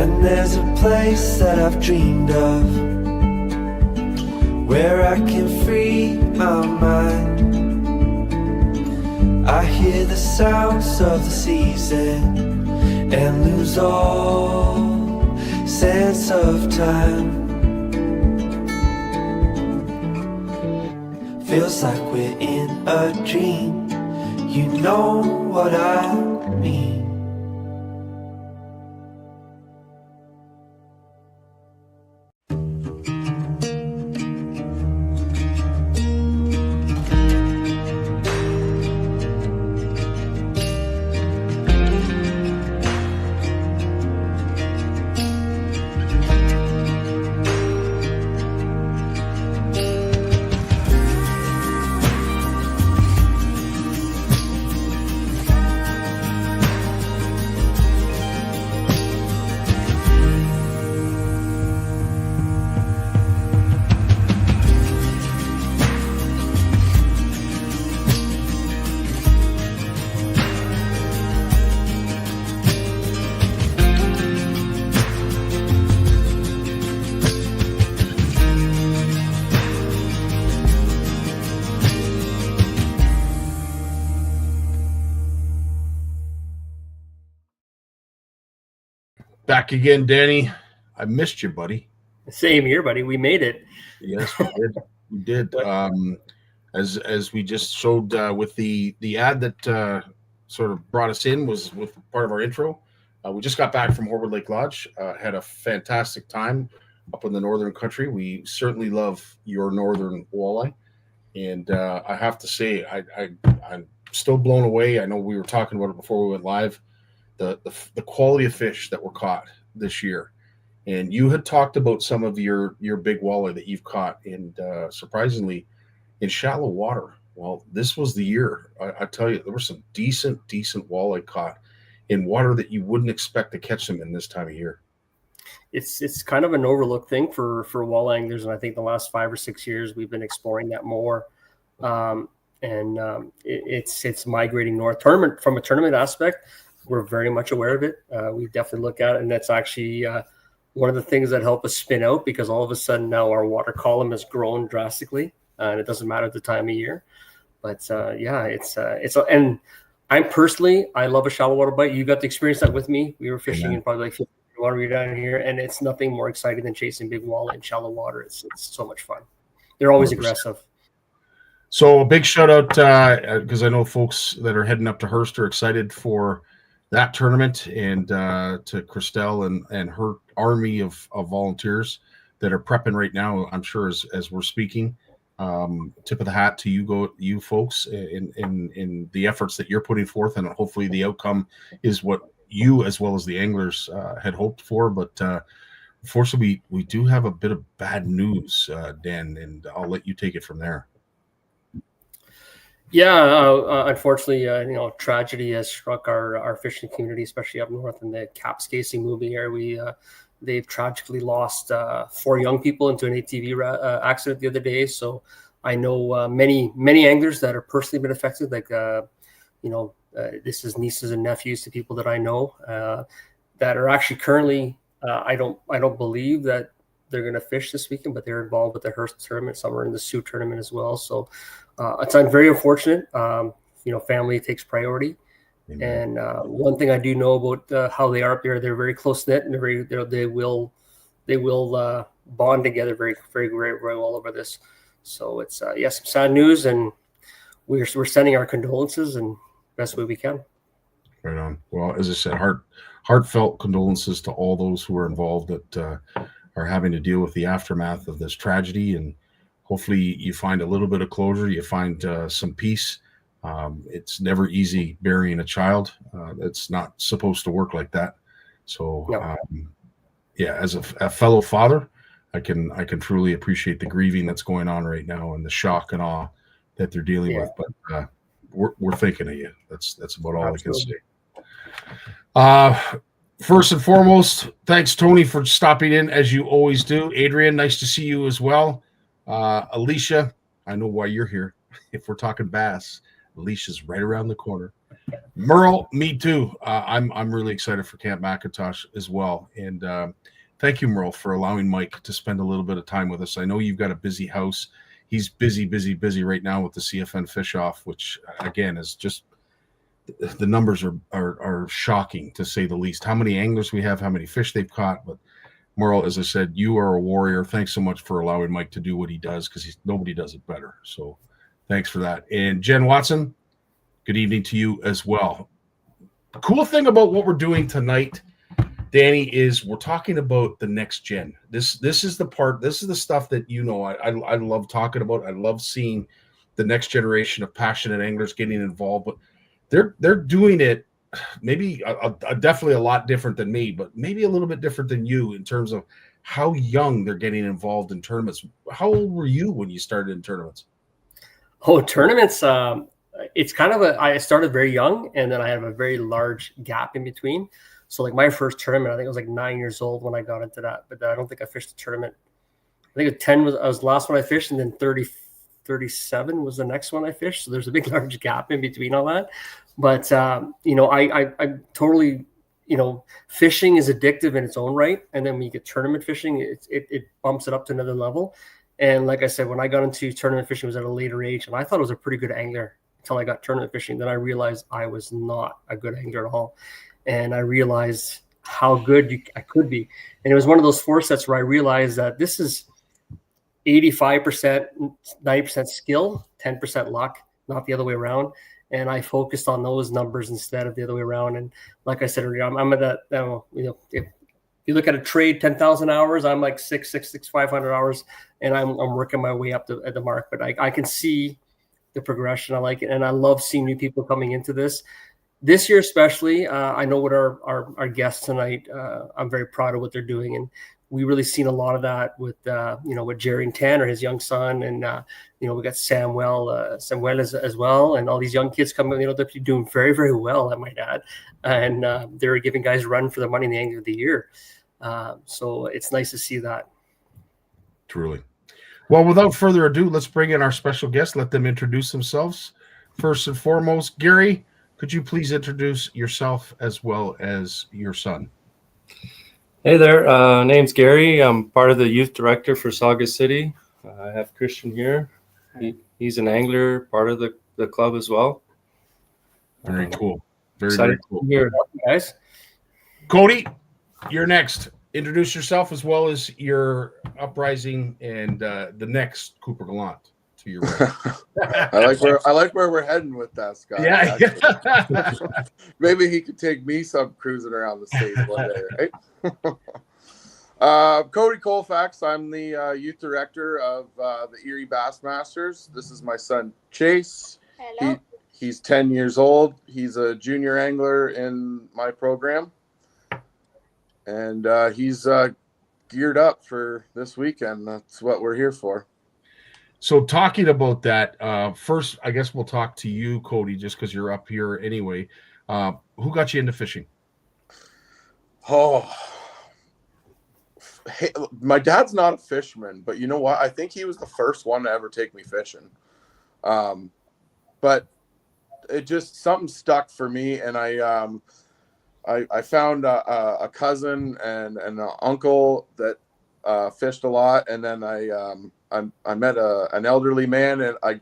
And there's a place that I've dreamed of, where I can free my mind. I hear the sounds of the season and lose all sense of time. Feels like we're in a dream, you know what I mean. Back again, Danny. I missed you, buddy. Same here, buddy. We made it. Yes, we did. We did. As we just showed with the ad that sort of brought us in was with part of our intro. We just got back from Horwood Lake Lodge. Had a fantastic time up in the northern country. We certainly love your northern walleye, and I have to say, I'm still blown away. I know we were talking about it before we went live. The quality of fish that were caught this year, and you had talked about some of your big walleye that you've caught, and surprisingly, in shallow water. Well, this was the year. I tell you, there were some decent walleye caught in water that you wouldn't expect to catch them in this time of year. It's kind of an overlooked thing for walleye anglers, and I think the last 5 or 6 years we've been exploring that more. It's migrating north. From a tournament aspect, we're very much aware of it. We definitely look at it, and that's actually one of the things that help us spin out, because all of a sudden now our water column has grown drastically, and it doesn't matter the time of year. But and I love a shallow water bite. You got to experience that with me. We were fishing in probably like 50 water down here, and it's nothing more exciting than chasing big walleye in shallow water. It's so much fun. They're always 100%. Aggressive. So a big shout out, because I know folks that are heading up to Hearst are excited for that tournament, and to Christelle and her army of volunteers that are prepping right now. I'm sure as we're speaking, tip of the hat to you folks in the efforts that you're putting forth, and hopefully the outcome is what you as well as the anglers had hoped for. But unfortunately, we do have a bit of bad news, Dan, and I'll let you take it from there. Yeah, unfortunately, tragedy has struck our fishing community, especially up north in the Capscasing movie area. They've tragically lost 4 young people into an ATV accident the other day. So I know many anglers that are personally been affected. Like this is nieces and nephews to people that I know that are actually currently. I don't believe that they're going to fish this weekend, but they're involved with the Hearst tournament. Some are in the Sioux tournament as well. So it's very unfortunate. Family takes priority. Amen. And one thing I do know about how they are up there, they're very close knit, and they will bond together very, very, very, very well over this. So it's some sad news, and we're sending our condolences and best way we can. Right on. Well, as I said, heartfelt condolences to all those who are involved that are having to deal with the aftermath of this tragedy, and hopefully you find a little bit of closure. You find some peace. It's never easy burying a child. It's not supposed to work like that. So, as a fellow father, I can truly appreciate the grieving that's going on right now and the shock and awe that they're dealing with. But we're thinking of you. That's about all Absolutely. I can say. First and foremost, thanks, Tony, for stopping in as you always do. Adrian, nice to see you as well. Alicia, I know why you're here. If we're talking bass, Alicia's right around the corner. Merle, me too. I'm really excited for Camp McIntosh as well. And thank you, Merle, for allowing Mike to spend a little bit of time with us. I know you've got a busy house. He's busy right now with the CFN fish off, which again is just the numbers are shocking to say the least. How many anglers we have, how many fish they've caught. But Merle, as I said, you are a warrior. Thanks so much for allowing Mike to do what he does, because nobody does it better. So thanks for that. And Jen Watson, good evening to you as well. The cool thing about what we're doing tonight, Danny, is we're talking about the next gen. This is the part, this is the stuff that, I love talking about. I love seeing the next generation of passionate anglers getting involved, but they're doing it maybe definitely a lot different than me, but maybe a little bit different than you in terms of how young they're getting involved in tournaments. How old were you when you started in tournaments? Oh, tournaments. It's kind of I started very young, and then I have a very large gap in between. So like my first tournament, I think I was like 9 years old when I got into that, but I don't think I fished a tournament. I think 10 was the last one I fished, and then 37 was the next one I fished. So there's a big, large gap in between all that. But, I totally, fishing is addictive in its own right. And then when you get tournament fishing, it bumps it up to another level. And like I said, when I got into tournament fishing, it was at a later age, and I thought I was a pretty good angler until I got tournament fishing. Then I realized I was not a good angler at all. And I realized how good I could be. And it was one of those foresets where I realized that this is 85%, 90% skill, 10% luck, not the other way around. And I focused on those numbers instead of the other way around. And like I said earlier, I'm at that, if you look at a trade, 10,000 hours, I'm like 500 hours, and I'm working my way up at the mark. But I can see the progression. I like it. And I love seeing new people coming into this. This year especially, I know what our guests tonight, I'm very proud of what they're doing. And we really seen a lot of that with, with Jerry and Tanner, his young son. And, we got Samuel as well. And all these young kids coming, they're doing very, very well, I might add. And they're giving guys run for the money in the end of the year. So it's nice to see that. Truly. Well, without further ado, let's bring in our special guests. Let them introduce themselves. First and foremost, Gary, could you please introduce yourself as well as your son? Hey there, name's Gary. I'm part of the youth director for Saugus City. I have Christian here. He's an angler, part of the club as well. Very cool. Very, Excited very cool. Here, Guys. Cody, you're next. Introduce yourself as well as your uprising and the next Cooper Gallant to your right. I like where we're heading with that, Scott. Yeah. Maybe he could take me some cruising around the state one day, right? Cody Colfax. I'm the youth director of the Erie Bassmasters. This is my son Chase. Hello. He's 10 years old. He's a junior angler in my program, and he's geared up for this weekend. That's what we're here for. So talking about that, first, I guess we'll talk to you, Cody, just because you're up here anyway. Who got you into fishing? Oh, hey, my dad's not a fisherman, but you know what? I think he was the first one to ever take me fishing. But it just, something stuck for me, and I found a cousin and an uncle that fished a lot, and then I met an elderly man, and I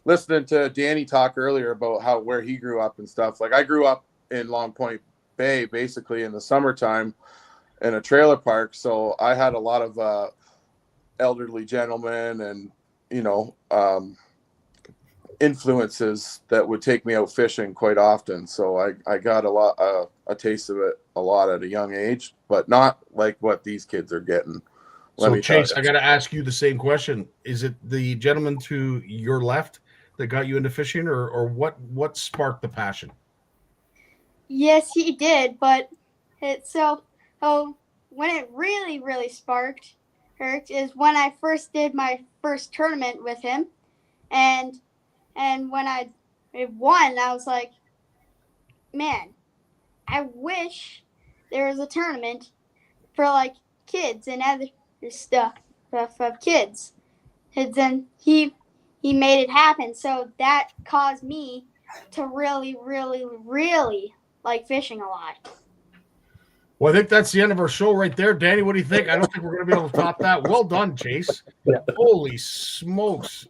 listening to Danny talk earlier about where he grew up and stuff. Like I grew up in Long Point Bay, basically in the summertime, in a trailer park. So I had a lot of elderly gentlemen and influences that would take me out fishing quite often. So I got a taste of it a lot at a young age, but not like what these kids are getting. So Chase, I got to ask you the same question. Is it the gentleman to your left that got you into fishing, or what sparked the passion? Yes, he did, but when it really, really sparked is when I first did my first tournament with him, and when I won, I was like, man, I wish there was a tournament for like kids and other stuff of kids. And then he made it happen. So that caused me to really, really, really like fishing a lot. Well, I think that's the end of our show right there. Danny, what do you think? I don't think we're going to be able to top that. Well done, Chase. Yeah. Holy smokes.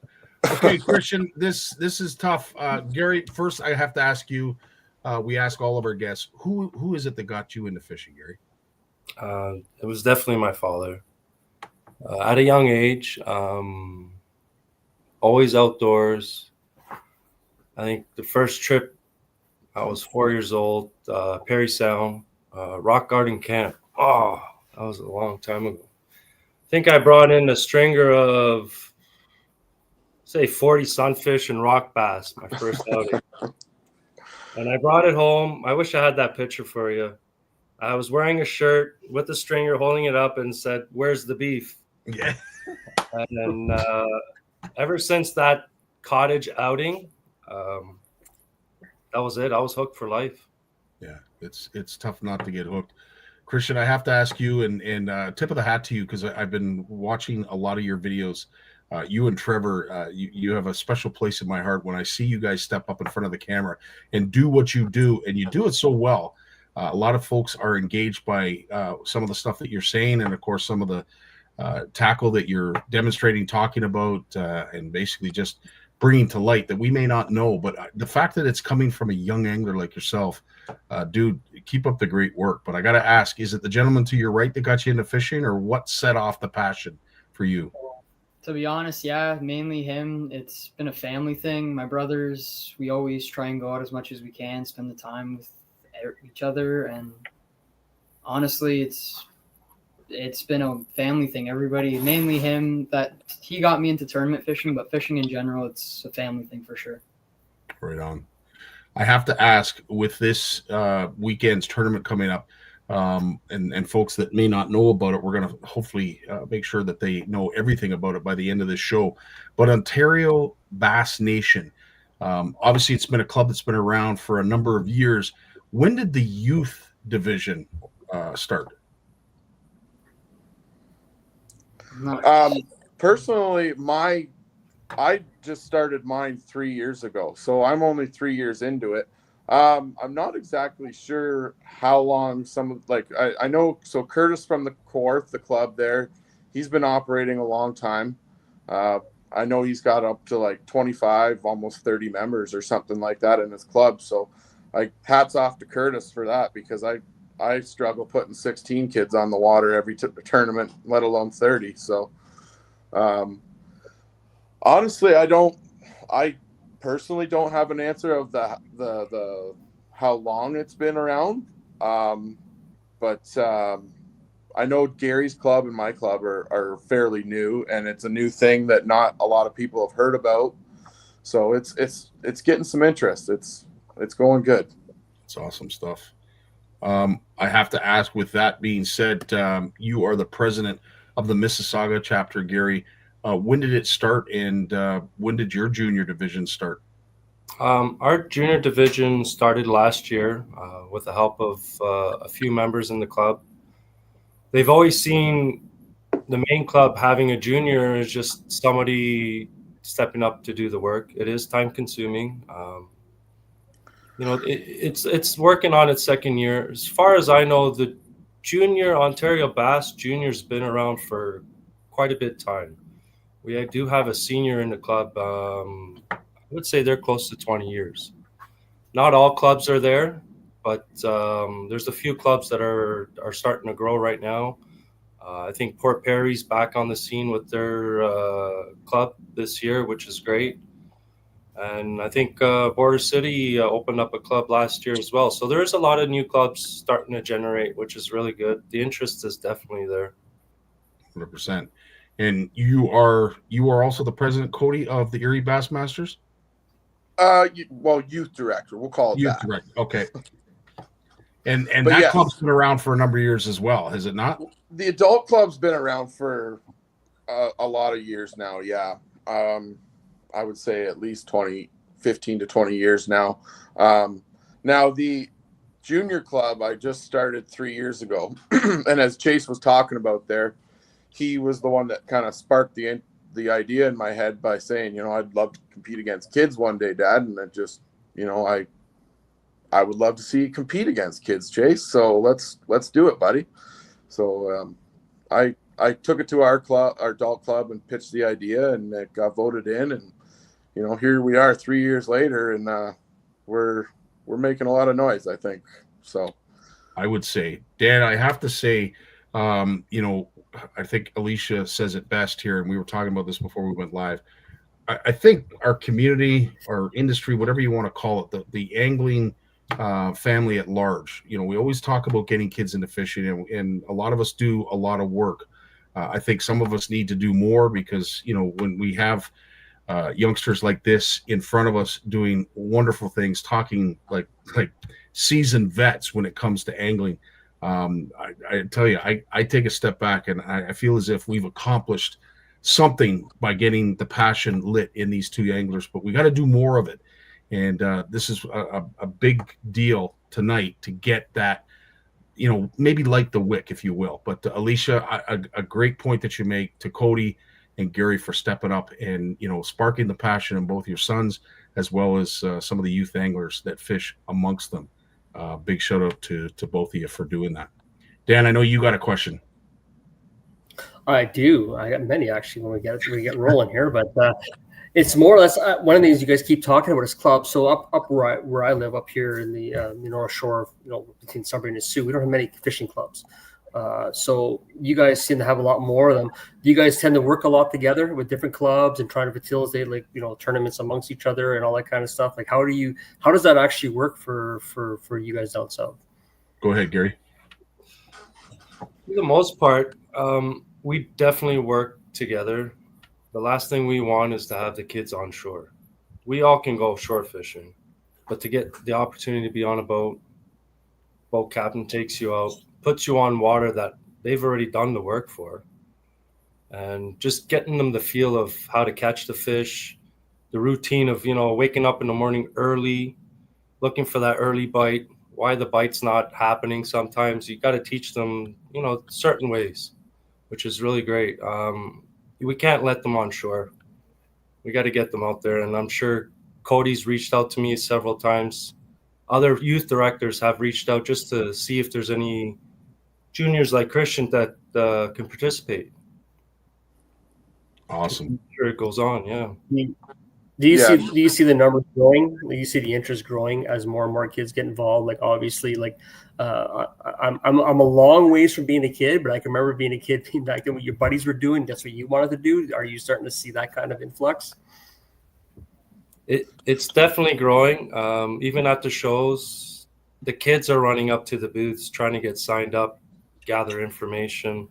Okay, Christian, this is tough. Gary, first I have to ask you, we ask all of our guests, who is it that got you into fishing, Gary? It was definitely my father. At a young age, always outdoors. I think the first trip, I was 4 years old, Perry Sound, rock garden camp. Oh, that was a long time ago. I think I brought in a stringer of, say, 40 sunfish and rock bass, my first outing. And I brought it home. I wish I had that picture for you. I was wearing a shirt with a stringer, holding it up and said, "Where's the beef?" Yeah. And then ever since that cottage outing, that was it. I was hooked for life. Yeah, it's tough not to get hooked. Christian, I have to ask you, and tip of the hat to you, because I've been watching a lot of your videos. You and Trevor, you have a special place in my heart when I see you guys step up in front of the camera and do what you do, and you do it so well. A lot of folks are engaged by some of the stuff that you're saying, and of course some of the tackle that you're demonstrating, talking about, and basically just bringing to light that we may not know. But the fact that it's coming from a young angler like yourself, dude, keep up the great work. But I got to ask, is it the gentleman to your right that got you into fishing, or what set off the passion for you? To be honest, yeah, mainly him. It's been a family thing. My brothers, we always try and go out as much as we can, spend the time with each other, and honestly, it's been a family thing. Everybody, mainly him, that he got me into tournament fishing, but fishing in general, it's a family thing for sure. Right on. I have to ask, with this weekend's tournament coming up, and folks that may not know about it, we're going to hopefully make sure that they know everything about it by the end of this show. But Ontario Bass Nation, obviously it's been a club that's been around for a number of years. When did the youth division start? Personally, I just started mine 3 years ago, so I'm only 3 years into it. I'm not exactly sure how long I know. So Curtis from the Coorth, the club there, he's been operating a long time. I know he's got up to like 25, almost 30 members or something like that in his club. So like hats off to Curtis for that, because I struggle putting 16 kids on the water every tournament, let alone 30. So honestly, I personally don't have an answer of the how long it's been around. But I know Gary's club and my club are fairly new, and it's a new thing that not a lot of people have heard about. So it's getting some interest. It's going good. It's awesome stuff. I have to ask, with that being said, you are the president of the Mississauga chapter, Gary. When did it start, and when did your junior division start? Our junior division started last year with the help of a few members in the club. They've always seen the main club having a junior as just somebody stepping up to do the work. It is time consuming. It's working on its second year. As far as I know, the junior Ontario Bass Junior's been around for quite a bit of time. We do have a senior in the club. I would say they're close to 20 years. Not all clubs are there, but there's a few clubs that are starting to grow right now. I think Port Perry's back on the scene with their club this year, which is great. And I think Border City opened up a club last year as well. So there's a lot of new clubs starting to generate, which is really good. The interest is definitely there. 100%. And you are also the president, Cody, of the Erie Bassmasters? Youth director. We'll call it Youth that. director. Okay. And But that yes, club's been around for a number of years as well, has it not? the adult club's been around for a lot of years now. Yeah. I would say at least 15 to 20 years now. Now the junior club I just started 3 years ago. And as Chase was talking about there, he was the one that kind of sparked the idea in my head by saying, I'd love to compete against kids one day, Dad. And it just I would love to see you compete against kids, Chase. So let's do it, buddy. So I took it to our club, our adult club, and pitched the idea, and it got voted in. And here we are 3 years later, and we're making a lot of noise, I think. So I would say, Dan, I have to say, I think Alicia says it best here, and we were talking about this before we went live. I think our community, our industry, whatever you want to call it, the angling family at large, we always talk about getting kids into fishing, and a lot of us do a lot of work. I think some of us need to do more because, when we have youngsters like this in front of us doing wonderful things, talking like seasoned vets when it comes to angling, I tell you, I take a step back, and I feel as if we've accomplished something by getting the passion lit in these two anglers, but we got to do more of it. And this is a big deal tonight to get that, maybe light the wick, if you will. But Alicia, a great point that you make, to Cody and Gary for stepping up and, sparking the passion in both your sons, as well as some of the youth anglers that fish amongst them. Big shout out to both of you for doing that. Dan, I know you got a question. I do. I got many actually when we get rolling here, but it's more or less one of the things you guys keep talking about is clubs. So up where I live up here in the North Shore, between Sunbury and Sioux, we don't have many fishing clubs. So you guys seem to have a lot more of them. Do you guys tend to work a lot together with different clubs and try to facilitate tournaments amongst each other and all that kind of stuff? Like how does that actually work for you guys down south? Go ahead, Gary. For the most part, we definitely work together. The last thing we want is to have the kids on shore. We all can go shore fishing, but to get the opportunity to be on a boat captain takes you out, puts you on water that they've already done the work for, and just getting them the feel of how to catch the fish, the routine of, waking up in the morning early, looking for that early bite, why the bite's not happening sometimes. You got to teach them, certain ways, which is really great. We can't let them on shore. We got to get them out there. And I'm sure Cody's reached out to me several times. Other youth directors have reached out just to see if there's any juniors like Christian that can participate. Awesome. I'm sure it goes on. Yeah. Do you see the numbers growing? Do you see the interest growing as more and more kids get involved? Like obviously, I'm a long ways from being a kid, but I can remember being a kid, being back then what your buddies were doing. That's what you wanted to do. Are you starting to see that kind of influx? It's definitely growing. Even at the shows, the kids are running up to the booths trying to get signed up, gather information.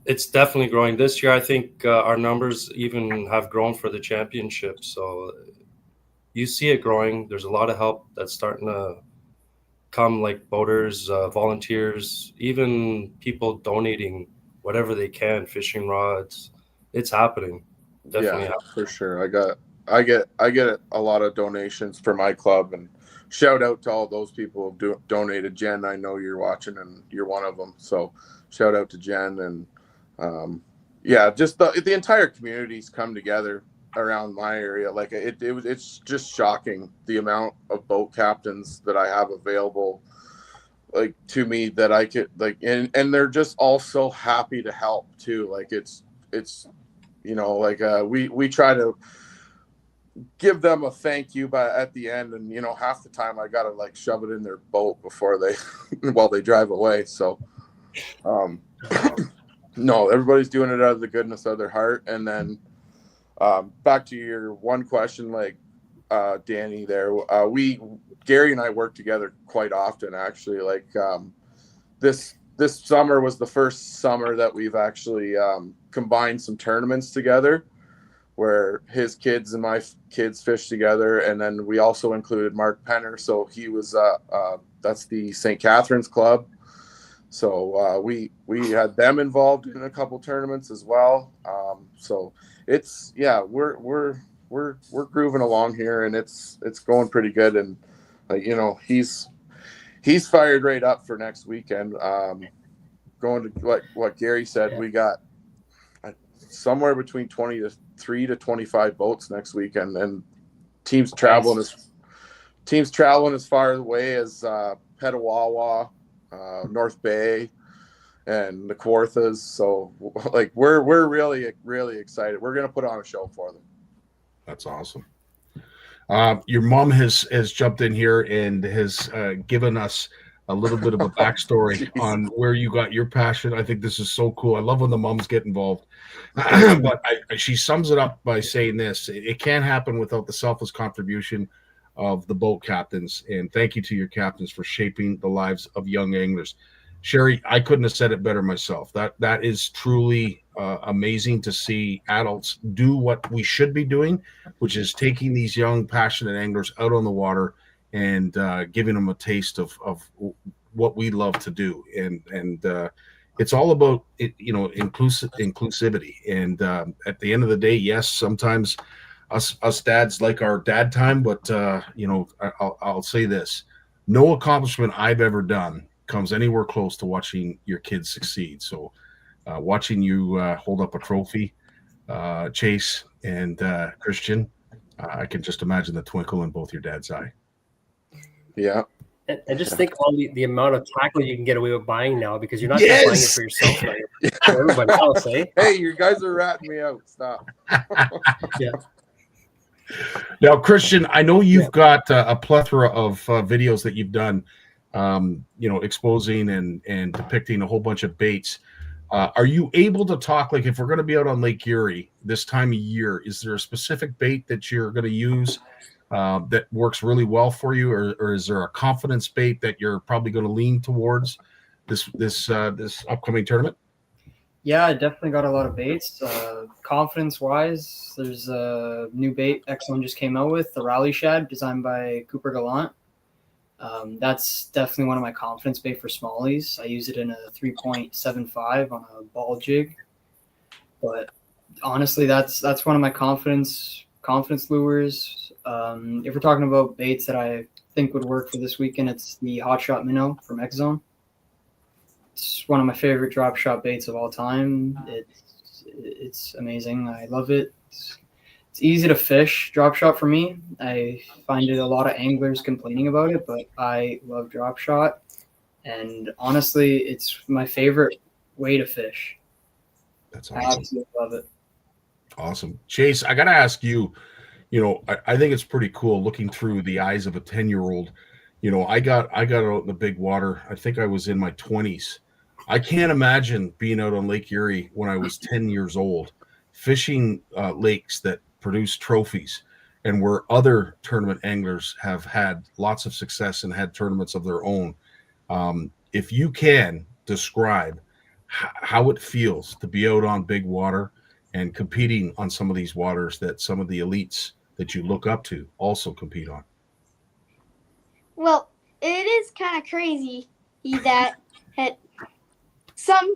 It's definitely growing. This year, I think our numbers even have grown for the championship. So you see it growing. There's a lot of help that's starting to come, like boaters, volunteers, even people donating whatever they can, fishing rods. It's happening. Definitely happening. For sure. I get a lot of donations for my club, and shout out to all those people who donated. Jen, I know you're watching, and you're one of them. So shout out to Jen, and just the entire community's come together around my area. Like it's just shocking the amount of boat captains that I have available, like to me, that I could and they're just all so happy to help too. Like it's we try to give them a thank you at the end, and half the time I gotta shove it in their boat before while they drive away. So no, everybody's doing it out of the goodness of their heart. And then back to your one question, Danny there, Gary and I work together quite often, actually. This summer was the first summer that we've actually combined some tournaments together, where his kids and my kids fished together. And then we also included Mark Penner. So he was, that's the St. Catherine's Club. So we had them involved in a couple tournaments as well. So it's, we're grooving along here, and it's going pretty good. And he's fired right up for next weekend. Going to what Gary said, we got somewhere between 23 to 25 boats next weekend, and teams traveling teams traveling as far away as Petawawa, North Bay, and the Kawarthas. So like we're really, really excited. We're going to put on a show for them. That's awesome. Your mom has jumped in here and has given us a little bit of a backstory on where you got your passion. I think this is so cool. I love when the moms get involved. But she sums it up by saying this: it can't happen without the selfless contribution of the boat captains. And thank you to your captains for shaping the lives of young anglers. Sherry, I couldn't have said it better myself. That is truly amazing to see adults do what we should be doing, which is taking these young, passionate anglers out on the water and giving them a taste of what we love to do. And it's all about inclusivity. And at the end of the day, yes, sometimes us dads like our dad time, but I'll say this: no accomplishment I've ever done comes anywhere close to watching your kids succeed. So watching you hold up a trophy, Chase and Christian, I can just imagine the twinkle in both your dad's eye. Yeah. And just think all the amount of tackle you can get away with buying now, because you're not just buying it for yourself, now, you're for everybody else, eh? Hey, you guys are ratting me out. Stop. Yeah. Now, Christian, I know you've got a plethora of videos that you've done, exposing and depicting a whole bunch of baits. Are you able to talk, like, if we're going to be out on Lake Erie this time of year, is there a specific bait that you're going to use that works really well for you, or is there a confidence bait that you're probably going to lean towards this upcoming tournament? Yeah, I definitely got a lot of baits. Confidence-wise, there's a new bait Exxon just came out with, the Rally Shad, designed by Cooper Gallant. That's definitely one of my confidence bait for smallies. I use it in a 3.75 on a ball jig. But honestly, that's one of my confidence lures. If we're talking about baits that I think would work for this weekend, it's the Hot Shot Minnow from X-Zone. It's one of my favorite drop shot baits of all time. It's amazing. I love it. It's easy to fish drop shot for me. I find it a lot of anglers complaining about it, but I love drop shot. And honestly, it's my favorite way to fish. That's awesome. I absolutely love it. Awesome. Chase, I got to ask you, I think it's pretty cool looking through the eyes of a 10-year-old. I got out in the big water. I think I was in my 20s. I can't imagine being out on Lake Erie when I was 10 years old, fishing lakes that produce trophies and where other tournament anglers have had lots of success and had tournaments of their own. If you can describe how it feels to be out on big water and competing on some of these waters that some of the elites that you look up to also compete on. Well, it is kind of crazy that some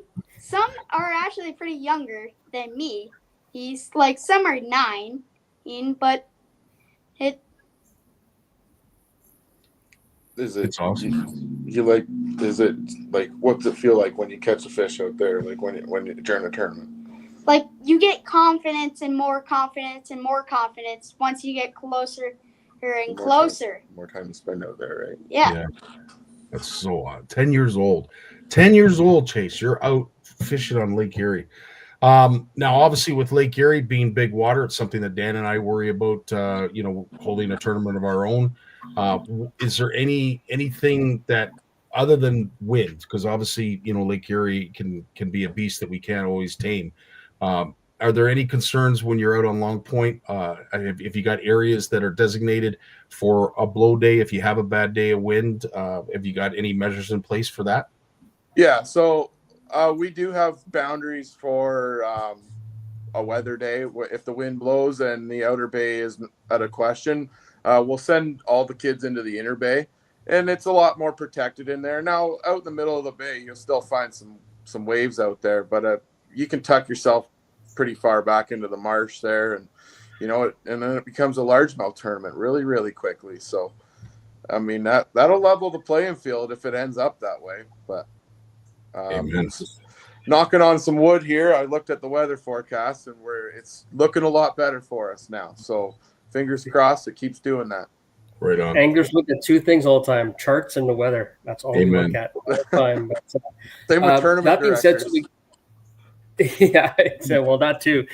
are actually pretty younger than me. He's like some are 9, but it's awesome. Is it like, what's it feel like when you catch a fish out there, like when during a tournament? Like you get confidence and more confidence and more confidence once you get closer and closer. More time to spend out there, right? Yeah. That's so odd. 10 years old. 10 years old, Chase. You're out fishing on Lake Erie. Now, obviously, with Lake Erie being big water, it's something that Dan and I worry about, holding a tournament of our own. Is there anything that, other than wind, because obviously, Lake Erie can be a beast that we can't always tame. Are there any concerns when you're out on Long Point? If you got areas that are designated for a blow day, if you have a bad day of wind, have you got any measures in place for that? Yeah, so we do have boundaries for a weather day. If the wind blows and the outer bay is out of question, we'll send all the kids into the inner bay, and it's a lot more protected in there. Now, out in the middle of the bay, you'll still find some waves out there, but you can tuck yourself pretty far back into the marsh there, and and then it becomes a largemouth tournament really, really quickly. So, I mean, that'll level the playing field if it ends up that way. But knocking on some wood here, I looked at the weather forecast, and it's looking a lot better for us now. So, fingers crossed, it keeps doing that. Right on. Anglers look at two things all the time: charts and the weather. That's all we look at all the time. But, Same with tournament that being said, directors. yeah, well, that too.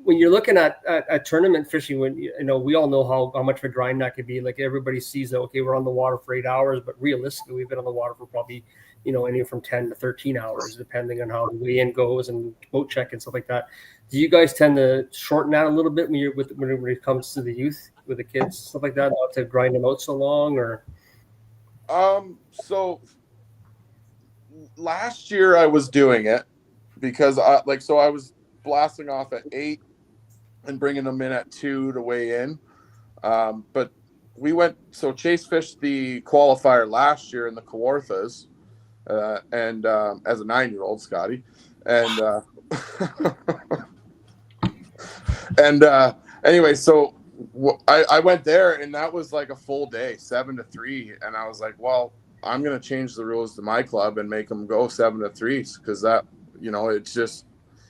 When you're looking at tournament fishing, when we all know how much of a grind that could be. Like everybody sees that, okay, we're on the water for 8 hours, but realistically, we've been on the water for probably anywhere from 10 to 13 hours, depending on how the weigh-in goes and boat check and stuff like that. Do you guys tend to shorten that a little bit when it comes to the youth, with the kids, stuff like that, not to grind them out so long? Or so last year I was doing it because I was blasting off at 8 and bringing them in at 2 to weigh in. But Chase fished the qualifier last year in the Kawarthas, and as a 9-year-old, Scottie, and anyway, so I went there, and that was like a full day, 7 to 3, and I was like, well, I'm gonna change the rules to my club and make them go 7 to 3, because that it's just,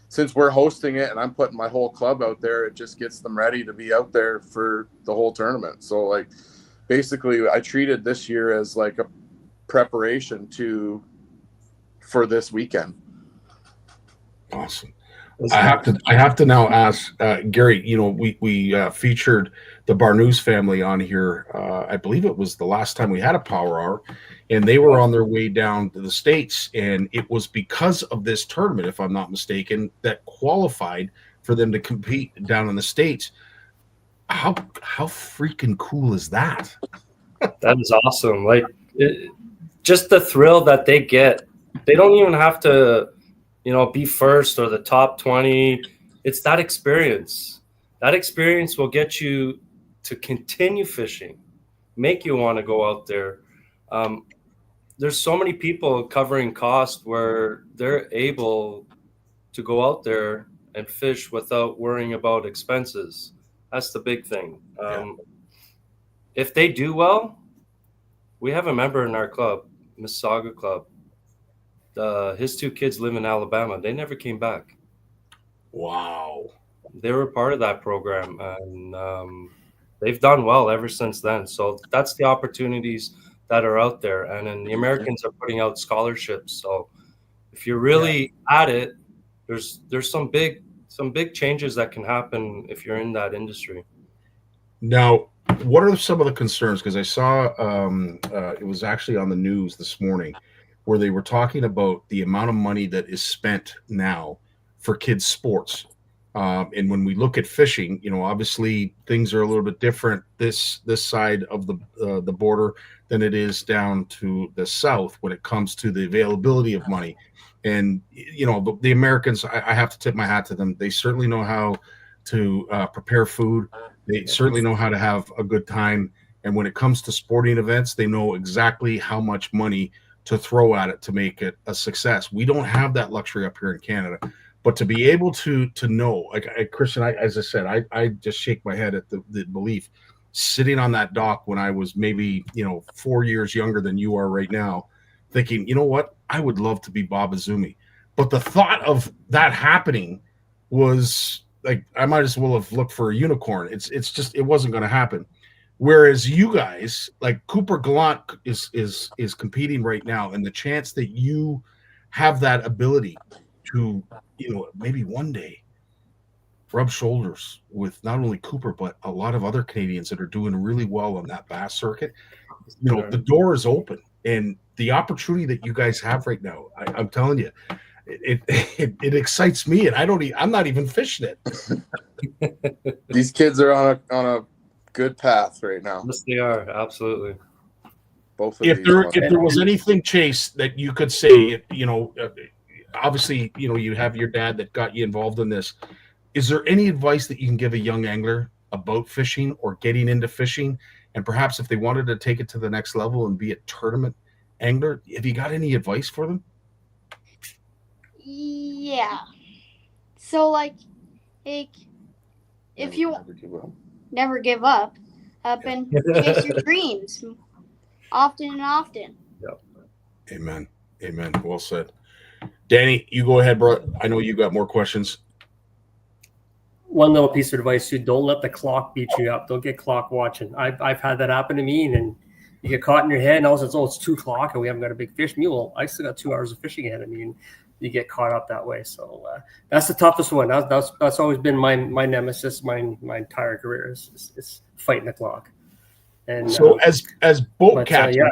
since we're hosting it and I'm putting my whole club out there, it just gets them ready to be out there for the whole tournament. So like basically I treated this year as like a preparation for this weekend. Awesome. I have to now ask Gary, we featured the Barnews family on here. I believe it was the last time we had a Power Hour, and they were on their way down to the States, and it was because of this tournament, if I'm not mistaken, that qualified for them to compete down in the States. How freaking cool is that? That is awesome. Like just the thrill that they get. They don't even have to be first or the top 20. It's that experience. That experience will get you to continue fishing, make you want to go out there. There's so many people covering cost where they're able to go out there and fish without worrying about expenses. That's the big thing. If they do well, we have a member in our club, Mississauga Club. His 2 kids live in Alabama. They never came back. Wow. They were part of that program, and they've done well ever since then. So that's the opportunities that are out there. And then the Americans are putting out scholarships. So if you're really at it, there's some big changes that can happen if you're in that industry. Now, what are some of the concerns? Because I saw it was actually on the news this morning, where they were talking about the amount of money that is spent now for kids' sports. And when we look at fishing, obviously things are a little bit different this side of the border than it is down to the south when it comes to the availability of money. And, the Americans, I have to tip my hat to them. They certainly know how to prepare food. They certainly know how to have a good time. And when it comes to sporting events, they know exactly how much money to throw at it to make it a success. We don't have that luxury up here in Canada, but to be able to know, like Christian, as I said, I just shake my head at the belief sitting on that dock when I was maybe 4 years younger than you are right now, thinking, you know what, I would love to be Bob Azumi. But the thought of that happening was like, I might as well have looked for a unicorn. It's just, it wasn't going to happen. Whereas you guys, like Cooper Gallant is competing right now, and the chance that you have that ability to, maybe one day rub shoulders with not only Cooper, but a lot of other Canadians that are doing really well on that bass circuit, the door is open. And the opportunity that you guys have right now, I'm telling you, it excites me, and I'm not even fishing it. These kids are on a good path right now. Yes, they are. Absolutely. Both of if there was anything, Chase, that you could say, obviously, you have your dad that got you involved in this. Is there any advice that you can give a young angler about fishing or getting into fishing? And perhaps if they wanted to take it to the next level and be a tournament angler, have you got any advice for them? Yeah. So like if you never give up and chase your dreams often and often. Yep. Amen. Well said. Danny, you go ahead, bro. I know you got more questions. one little piece of advice too: don't let the clock beat you up. Don't get clock watching. I've had that happen to me, and you get caught in your head, and all of a sudden, it's 2:00, and we haven't got a big fish. Well, I still got 2 hours of fishing ahead of me, and you get caught up that way. So that's the toughest one. That's always been my nemesis. My entire career is fighting the clock. And so as boat captains, yeah.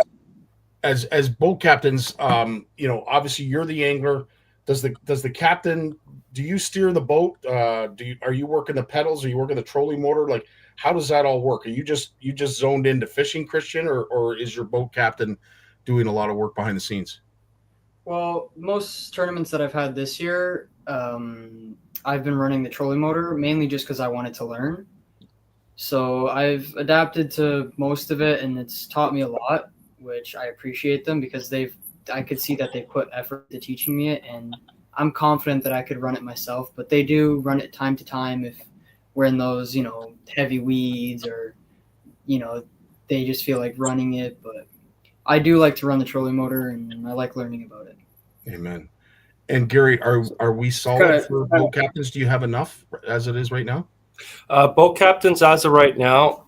as boat captains, obviously you're the angler. Does the captain? Do you steer the boat? Are you working the pedals? Are you working the trolling motor? Like, how does that all work? Are you just zoned into fishing, Christian, or is your boat captain doing a lot of work behind the scenes? Well, most tournaments that I've had this year, I've been running the trolling motor mainly just because I wanted to learn. So I've adapted to most of it, and it's taught me a lot, which I appreciate them because I could see that they put effort into teaching me it, and I'm confident that I could run it myself. But they do run it time to time if we're in those, heavy weeds or, they just feel like running it. But I do like to run the trolling motor, and I like learning about it. Amen. And Gary, are we solid for boat captains? Do you have enough as it is right now? Boat captains as of right now,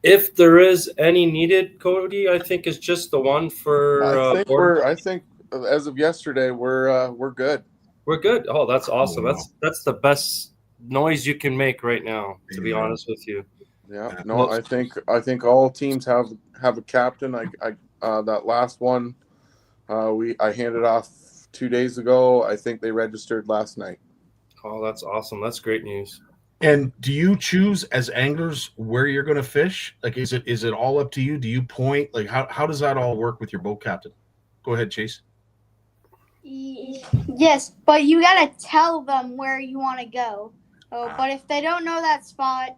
if there is any needed, Cody, I think is just the one for. I think as of yesterday, we're good. We're good. Oh, that's awesome. That's the best noise you can make right now, to be honest with you. Yeah. No, I think all teams have a captain. I that last one, I handed off 2 days ago. I think they registered last night. Oh, that's awesome. That's great news. And do you choose as anglers where you're going to fish? Like, is it all up to you? Do you point? Like, how does that all work with your boat captain? Go ahead, Chase. Yes, but you gotta tell them where you want to go. Oh, but if they don't know that spot,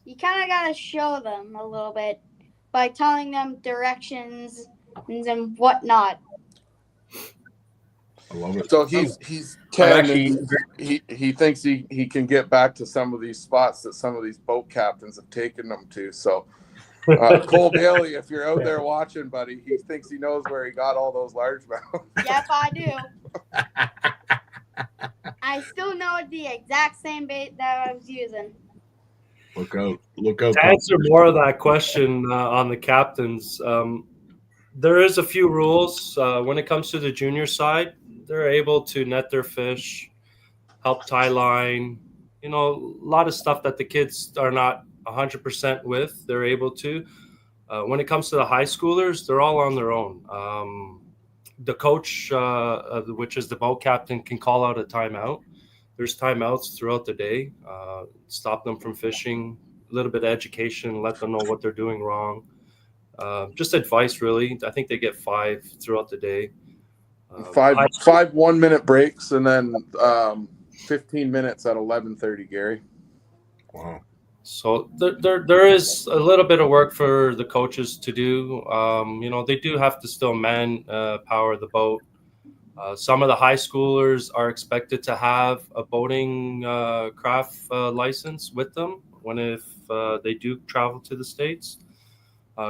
you kind of gotta show them a little bit by telling them directions and whatnot. I love it. So he's 10. He thinks he can get back to some of these spots that some of these boat captains have taken them to. So Cole Bailey, if you're out there watching, buddy, he thinks he knows where he got all those largemouth. Yep, I do. I still know the exact same bait that I was using. Look out. To answer more of that question on the captains, there is a few rules. When it comes to the junior side, they're able to net their fish, help tie line, a lot of stuff that the kids are not 100% with, they're able to. When it comes to the high schoolers, they're all on their own. The coach, which is the boat captain, can call out a timeout. There's timeouts throughout the day, stop them from fishing, a little bit of education, let them know what they're doing wrong. Just advice, really. I think they get 5 throughout the day. 5 1-minute breaks, and then 15 minutes at 11:30, Gary. Wow. So there is a little bit of work for the coaches to do. They do have to still power the boat. Some of the high schoolers are expected to have a boating craft license with them if they do travel to the States.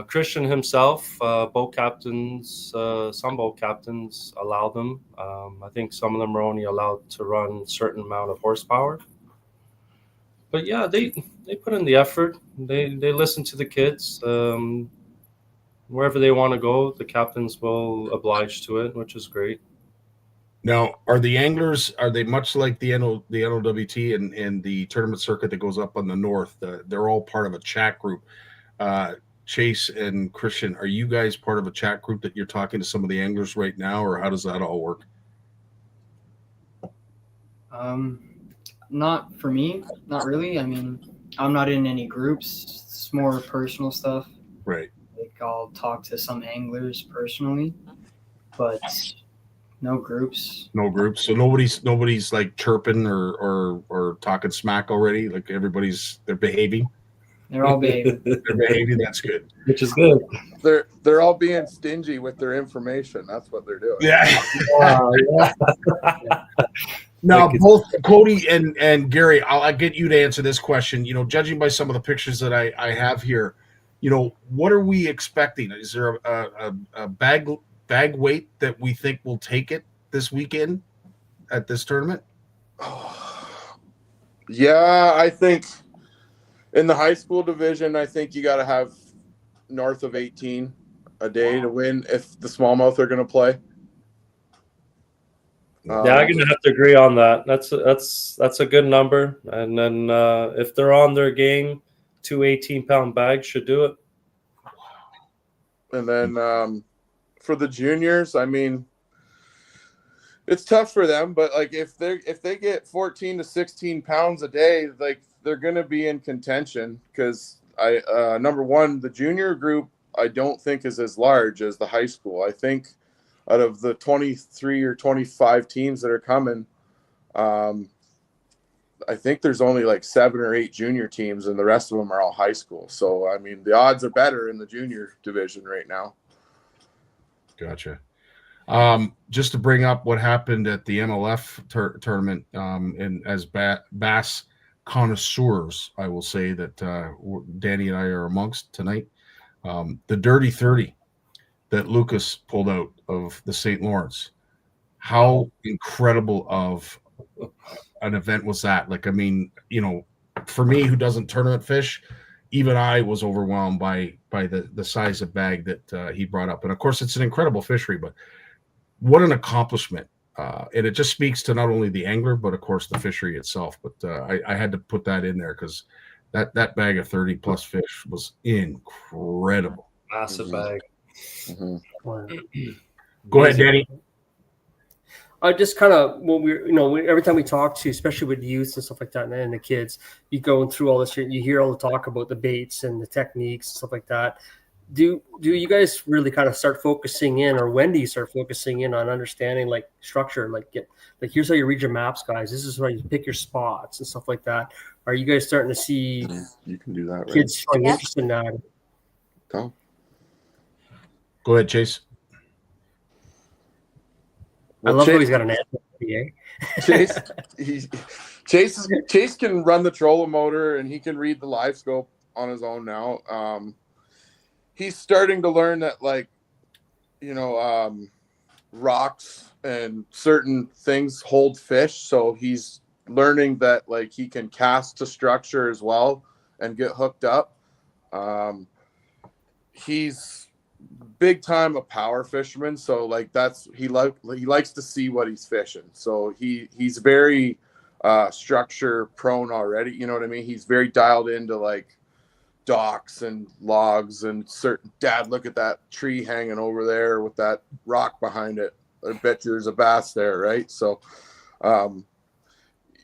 Christian himself, some boat captains allow them. I think some of them are only allowed to run a certain amount of horsepower. But yeah, they put in the effort. They listen to the kids. Wherever they want to go, the captains will oblige to it, which is great. Now, are the anglers, are they much like the NOWT and the tournament circuit that goes up on the north? They're all part of a chat group. Chase and Christian, are you guys part of a chat group that you're talking to some of the anglers right now, or how does that all work? Not for me, not really. I mean, I'm not in any groups. It's more personal stuff. Right. Like, I'll talk to some anglers personally, but no groups. No groups. So nobody's like chirping or talking smack already. Like they're behaving. They're all behaving. They're behaving. That's good. Which is good. They're all being stingy with their information. That's what they're doing. Yeah. Yeah. Now, both Cody and Gary, I'll get you to answer this question. Judging by some of the pictures that I have here, what are we expecting? Is there a bag weight that we think will take it this weekend at this tournament? Yeah, I think in the high school division, I think you got to have north of 18 a day to win if the smallmouth are going to play. Yeah, I'm gonna have to agree on that. That's a good number. And then if they're on their game, 2 18-pound bags should do it. And then for the juniors, I mean, it's tough for them, but like if they get 14 to 16 pounds a day, like they're gonna be in contention because number one, the junior group I don't think is as large as the high school. I think out of the 23 or 25 teams that are coming, I think there's only like 7 or 8 junior teams, and the rest of them are all high school. So, I mean, the odds are better in the junior division right now. Gotcha. Just to bring up what happened at the MLF tournament, and as bass connoisseurs, I will say that Danny and I are amongst tonight. The Dirty 30 that Lucas pulled out of the St. Lawrence. How incredible of an event was that? Like, I mean, for me who doesn't tournament fish, even I was overwhelmed by the size of bag that he brought up. And of course, it's an incredible fishery, but what an accomplishment. And it just speaks to not only the angler, but of course the fishery itself. But I had to put that in there because that bag of 30 plus fish was incredible. Massive bag. Mm-hmm. Go ahead, Danny. I just kind of, when every time we talk to, especially with youth and stuff like that, and the kids, you going through all this, you hear all the talk about the baits and the techniques and stuff like that. Do you guys really kind of start focusing in, or when do you start focusing in on understanding like structure, like here's how you read your maps, guys. This is how you pick your spots and stuff like that. Are you guys starting to see You can do that, right? kids showing interest in that? Go. Go ahead, Chase. I love how he's got an answer. Chase can run the trolling motor and he can read the live scope on his own now. He's starting to learn that, like, rocks and certain things hold fish. So he's learning that, like, he can cast to structure as well and get hooked up. He's big time a power fisherman, so like he likes to see what he's fishing. So he's very structure prone already. You know what I mean? He's very dialed into like docks and logs and certain. Dad, look at that tree hanging over there with that rock behind it. I bet you there's a bass there, right? So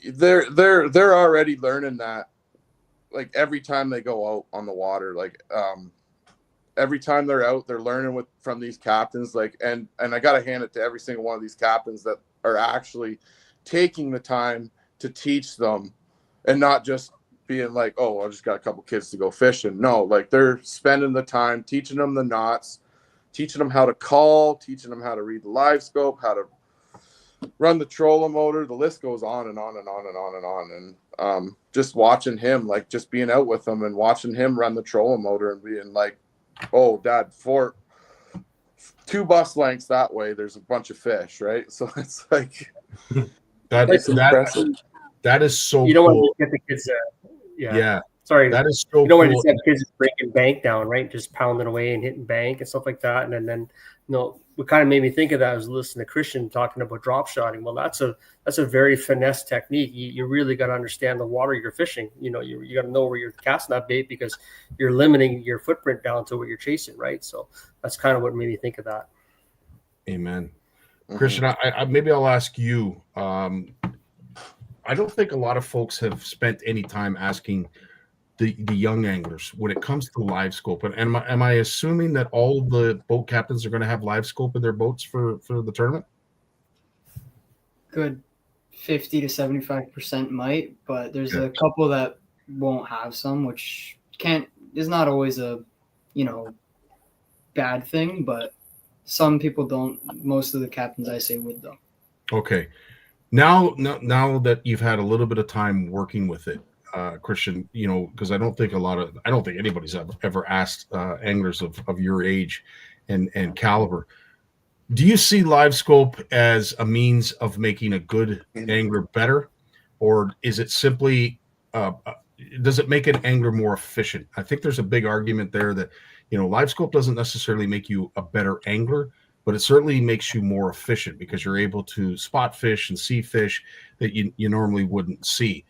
they're already learning that. Like every time they go out on the water, like every time they're out, they're learning from these captains. Like, and I got to hand it to every single one of these captains that are actually taking the time to teach them, and not just being like, oh, I just got a couple kids to go fishing. No, like they're spending the time teaching them the knots, teaching them how to call, teaching them how to read the live scope, how to run the trolling motor. The list goes on and on and on and on and on. And just watching him, like just being out with him and watching him run the trolling motor and being like, oh, Dad, 2 bus lengths that way, there's a bunch of fish, right? So it's like that is so you don't cool. want to get the kids yeah. Sorry, that is so you don't cool. want to have kids breaking bank down, right? Just pounding away and hitting bank and stuff like that. And then what kind of made me think of that was listening to Christian talking about drop shotting. Well, that's a very finesse technique. You really got to understand the water you're fishing. You got to know where you're casting that bait, because you're limiting your footprint down to what you're chasing, right? So that's kind of what made me think of that. Amen. Mm-hmm. Christian, I maybe I'll ask you. I don't think a lot of folks have spent any time asking the young anglers when it comes to live scope. And am I assuming that all the boat captains are going to have live scope in their boats for the tournament? Good 50 to 75% might, but there's a couple that won't have some, which is not always a bad thing, but some people don't. Most of the captains I say would, though. Okay. Now that you've had a little bit of time working with it, Christian, because I don't think anybody's ever asked anglers of your age and caliber. Do you see live scope as a means of making a good angler better, or is it simply does it make an angler more efficient? I think there's a big argument there that, live scope doesn't necessarily make you a better angler, but it certainly makes you more efficient because you're able to spot fish and see fish that you normally wouldn't see.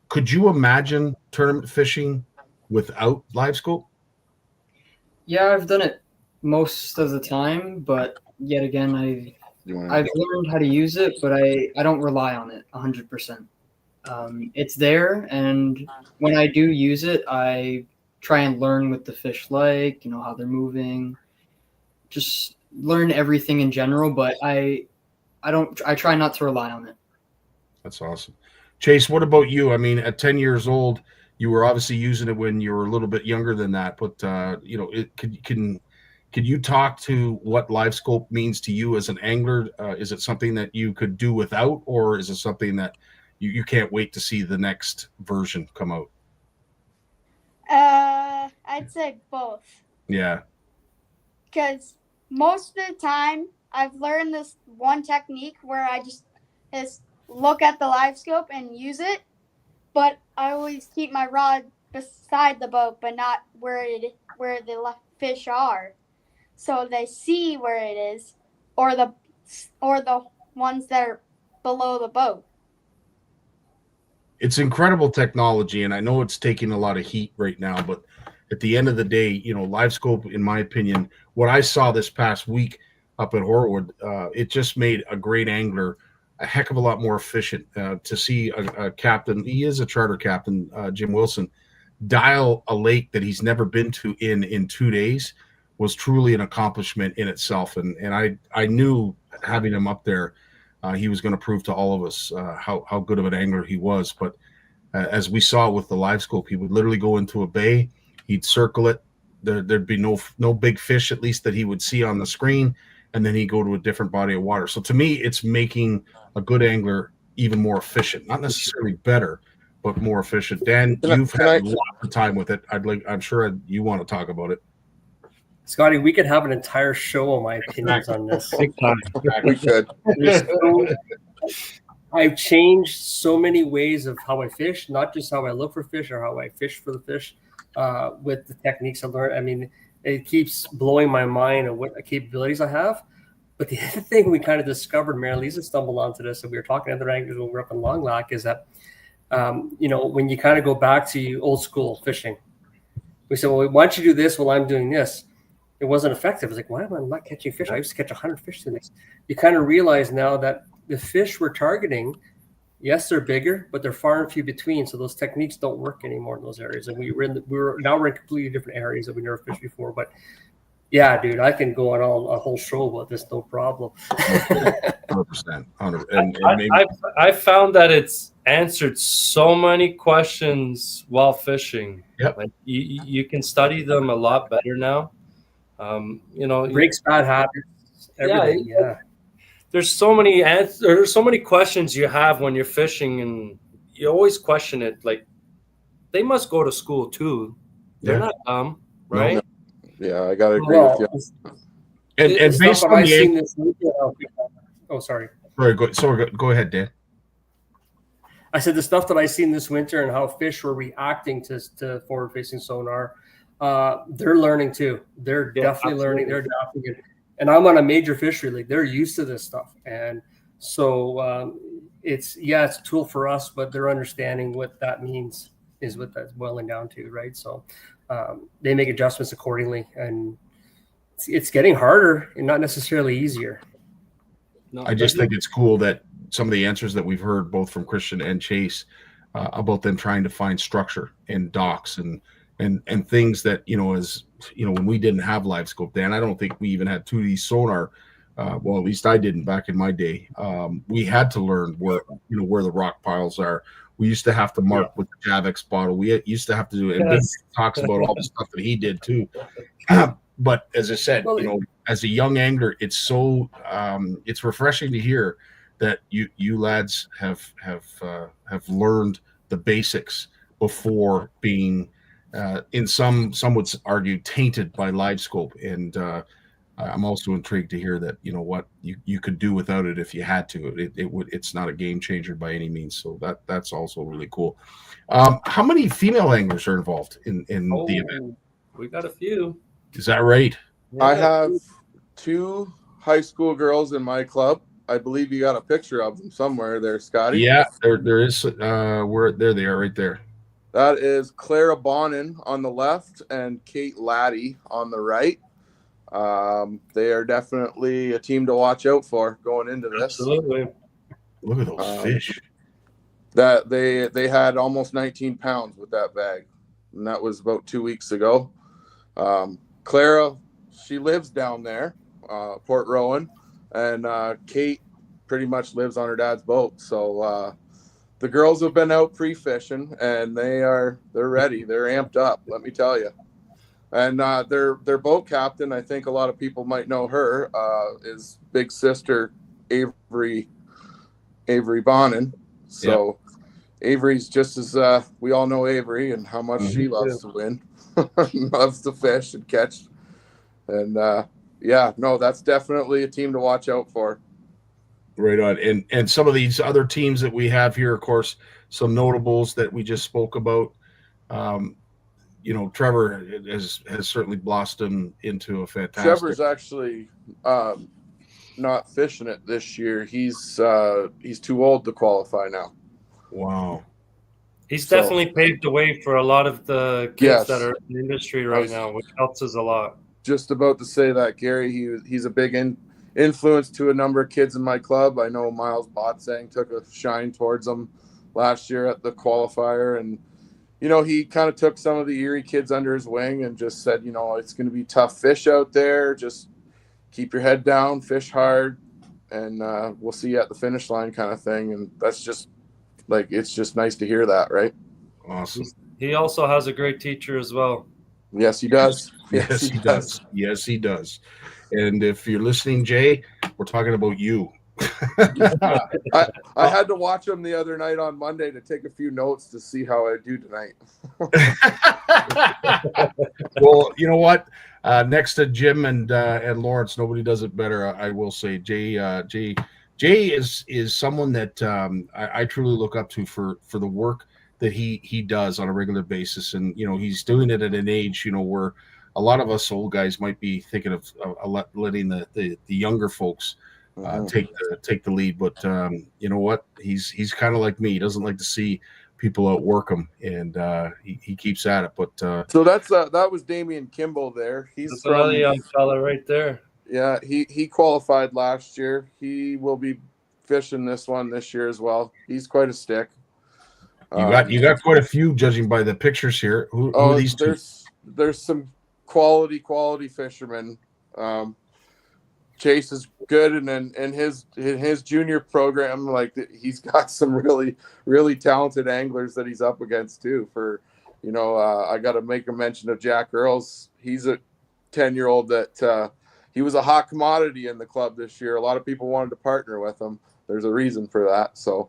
Could you imagine tournament fishing without live scope? Yeah, I've done it most of the time, but yet again, I've learned how to use it, but I don't rely on it 100%. It's there, and when I do use it, I try and learn what the fish like, how they're moving, just learn everything in general, but I try not to rely on it. That's awesome. Chase, what about you? I mean, at 10 years old, you were obviously using it when you were a little bit younger than that, but could you talk to what live scope means to you as an angler? Is it something that you could do without, or is it something that you can't wait to see the next version come out? I'd say both. Yeah. Because most of the time, I've learned this one technique where I just look at the live scope and use it, but I always keep my rod beside the boat, but not where the fish are, so they see where it is, or the ones that are below the boat. It's incredible technology, and I know it's taking a lot of heat right now, but at the end of the day, live scope, in my opinion, what I saw this past week up at Horwood, it just made a great angler a heck of a lot more efficient. To see a captain, he is a charter captain, Jim Wilson, dial a lake that he's never been to in 2 days was truly an accomplishment in itself. And I knew having him up there, he was going to prove to all of us how good of an angler he was. But as we saw with the live scope, he would literally go into a bay, he'd circle it. There'd be no big fish, at least that he would see on the screen, and then he'd go to a different body of water. So to me, it's making a good angler even more efficient, not necessarily better, but more efficient. Dan, you've had lots of time with it. I'm sure you want to talk about it. Scottie, we could have an entire show on my opinions on this. We could. I've changed so many ways of how I fish, not just how I look for fish or how I fish for the fish, with the techniques I learned. I mean, it keeps blowing my mind of what capabilities I have. But the other thing we kind of discovered, Mary Lisa stumbled onto this, and we were talking to other anglers when we were up in Long Lac, is that, when you kind of go back to old school fishing, we said, well, why don't you do this while I'm doing this? It wasn't effective. It's like, why am I not catching fish? I used to catch 100 fish doing this. You kind of realize now that the fish we're targeting, yes, they're bigger, but they're far and few between. So those techniques don't work anymore in those areas. And we're in completely different areas that we never fished before. But yeah, dude, I can go on a whole show about this, no problem. 100%. I found that it's answered so many questions while fishing. Yep. Like you can study them a lot better now. Breaks bad habits. Everything. Yeah. There's so many there's so many questions you have when you're fishing, and you always question it. Like, they must go to school too. They're not dumb, right? No. Yeah, I gotta agree with you. And based on sorry. Go ahead, Dan. I said the stuff that I seen this winter and how fish were reacting to forward-facing sonar, they're learning too. They're definitely learning. They're adapting it. And I'm on a major fishery league. They're used to this stuff, and so it's a tool for us, but they're understanding what that means is what that's boiling down to, right? So they make adjustments accordingly, and it's getting harder and not necessarily easier. No, I just think it's cool that some of the answers that we've heard both from Christian and Chase about them trying to find structure in docks and things that, when we didn't have live scope, Dan, I don't think we even had 2D sonar. Well, at least I didn't back in my day. We had to learn where the rock piles are. We used to have to mark with the Javex bottle. We used to have to do it. And Ben talks about all the stuff that he did too. But as I said, as a young angler, it's so it's refreshing to hear that you lads have learned the basics before being in some would argue tainted by live scope. And I'm also intrigued to hear that, you know what, you could do without it if you had to. It's not a game changer by any means. So that's also really cool. How many female anglers are involved in the event? We got a few. Is that right? I have 2 high school girls in my club. I believe you got a picture of them somewhere there, Scotty. Yeah, there is. There they are, right there. That is Clara Bonin on the left and Kate Laddie on the right. They are definitely a team to watch out for going into this. Absolutely. Look at those fish. That they had almost 19 pounds with that bag, and that was about 2 weeks ago. Clara, she lives down there, Port Rowan, and Kate pretty much lives on her dad's boat. So the girls have been out pre-fishing, and they're ready. They're amped up, let me tell you. And their boat captain, I think a lot of people might know her, is big sister Avery Bonin. So Avery's just as we all know Avery and how much she loves to win, loves to fish and catch. And that's definitely a team to watch out for. Right on. And some of these other teams that we have here, of course, some notables that we just spoke about. Trevor has certainly blossomed into a fantastic. Trevor's actually not fishing it this year. He's too old to qualify now. Wow. He's definitely paved the way for a lot of the kids that are in the industry right now, which helps us a lot. Just about to say that, Gary. He's a big influence to a number of kids in my club. I know Miles Botsang took a shine towards him last year at the qualifier, and he kind of took some of the Erie kids under his wing and just said, it's going to be tough fish out there. Just keep your head down, fish hard, and we'll see you at the finish line kind of thing. And that's just it's just nice to hear that, right? Awesome. He also has a great teacher as well. Yes, he does. Yes, he does. Yes, he does. And if you're listening, Jay, we're talking about you. I had to watch him the other night on Monday to take a few notes to see how I do tonight. Well, you know what? Next to Jim and Lawrence, nobody does it better. I will say, Jay is someone that I truly look up to for the work that he does on a regular basis, and he's doing it at an age where a lot of us old guys might be thinking of letting the younger folks take the lead, but you know what? He's kind of like me. He doesn't like to see people outwork him, and he keeps at it. But so that was Damian Kimball there. He's another young fella right there. Yeah, he qualified last year. He will be fishing this year as well. He's quite a stick. You got quite a few, judging by the pictures here. Who are these two? There's some quality fishermen. Chase is good, and then in his junior program, he's got some really, really talented anglers that he's up against too. I got to make a mention of Jack Earls. He's a 10-year-old that he was a hot commodity in the club this year. A lot of people wanted to partner with him. There's a reason for that. So,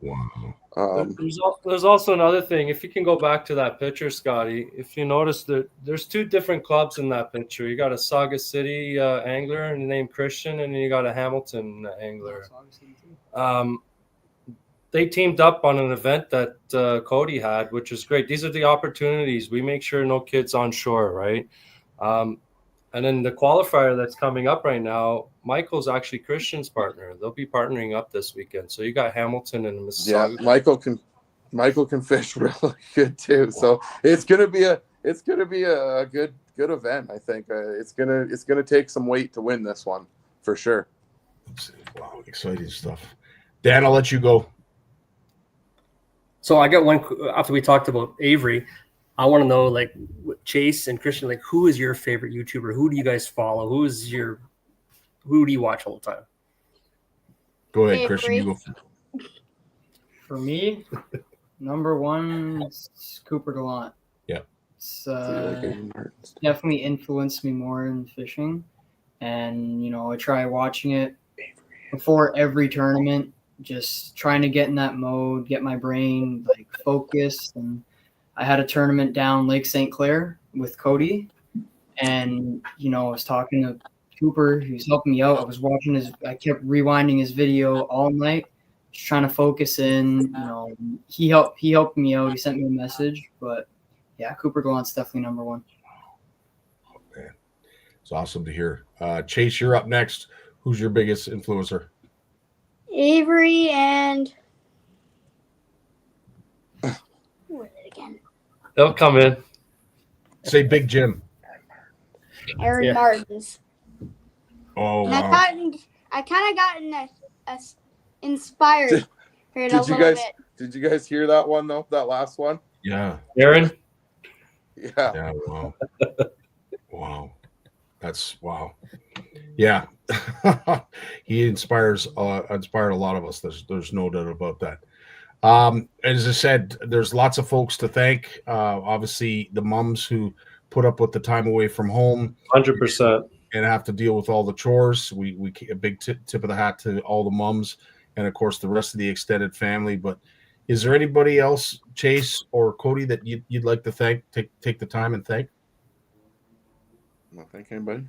there's also another thing. If you can go back to that picture, Scotty, if you notice that there's 2 different clubs in that picture. You got a Sauga City angler named Christian, and then you got a Hamilton angler. They teamed up on an event that Cody had, which is great. These are the opportunities. We make sure no kids on shore, right? And then the qualifier that's coming up right now, Michael's actually Christian's partner. They'll be partnering up this weekend. So you got Hamilton and Mississauga. Yeah, Michael can fish really good too. So it's gonna be a good event. I think it's gonna take some weight to win this one for sure. Wow, exciting stuff. Dan, I'll let you go. So I got one after we talked about Avery. I want to know, Chase and Christian, who is your favorite YouTuber? Who do you guys follow? Who do you watch all the time? Go ahead, Christian. You go. For me, number one is Cooper Gallant. Yeah. It's definitely influenced me more in fishing. And, I try watching it before every tournament, just trying to get in that mode, get my brain focused. And I had a tournament down Lake St. Clair with Cody, and I was talking to Cooper. He was helping me out. I was watching I kept rewinding his video all night, just trying to focus in. He helped me out. He sent me a message, but yeah, Cooper Gallant's definitely number one. Man, it's awesome to hear. Chase, you're up next. Who's your biggest influencer? Avery and what is it again? They'll come in. Say Big Jim. Aaron Martins. Oh, And wow. I kind of gotten inspired for it a little bit. Did you guys hear that one though? That last one? Yeah. Aaron? Yeah. Yeah. Wow. Wow. That's wow. Yeah. He inspired a lot of us. There's no doubt about that. As I said, there's lots of folks to thank. Obviously, the moms who put up with the time away from home, 100%, and have to deal with all the chores. We a big tip of the hat to all the moms, and of course the rest of the extended family. But is there anybody else, Chase or Cody, that you'd like to thank? Take the time and thank. Not thank anybody.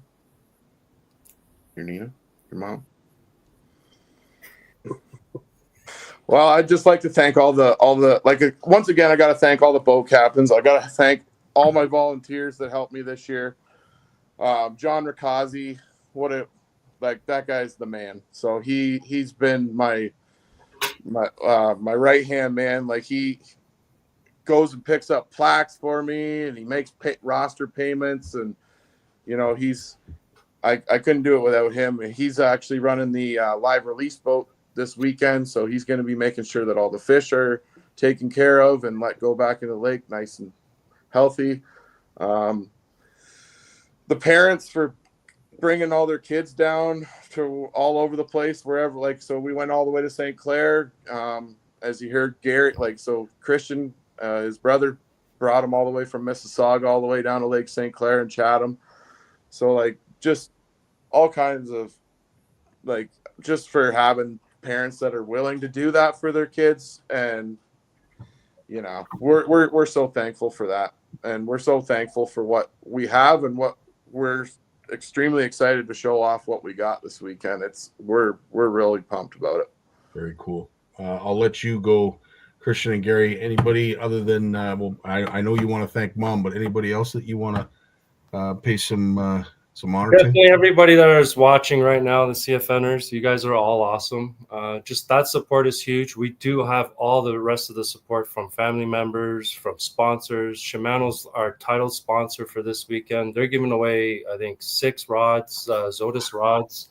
Your Nina, your mom. Well, I'd just like to thank all the once again, I got to thank all the boat captains. I got to thank all my volunteers that helped me this year. John Ricazzi, that guy's the man. So he's been my right hand man. Like, he goes and picks up plaques for me, and he makes roster payments, and I couldn't do it without him. He's actually running the live release boat this weekend, so he's going to be making sure that all the fish are taken care of and let go back into the lake nice and healthy. The parents for bringing all their kids down to all over the place, wherever. So we went all the way to St. Clair. As you heard, Gary, Christian, his brother, brought him all the way from Mississauga all the way down to Lake St. Clair and Chatham. So just all kinds of just for having parents that are willing to do that for their kids. And we're so thankful for that, and we're so thankful for what we have, and what we're extremely excited to show off what we got this weekend. We're really pumped about it. Very cool. I'll let you go, Christian and Gary. Anybody other than I know you want to thank Mom, but anybody else that you want to pay some honor to? Definitely everybody that is watching right now, the CFNers, you guys are all awesome. Just that support is huge. We do have all the rest of the support from family members, from sponsors. Shimano's our title sponsor for this weekend. They're giving away, I think, 6 rods, Zotis rods.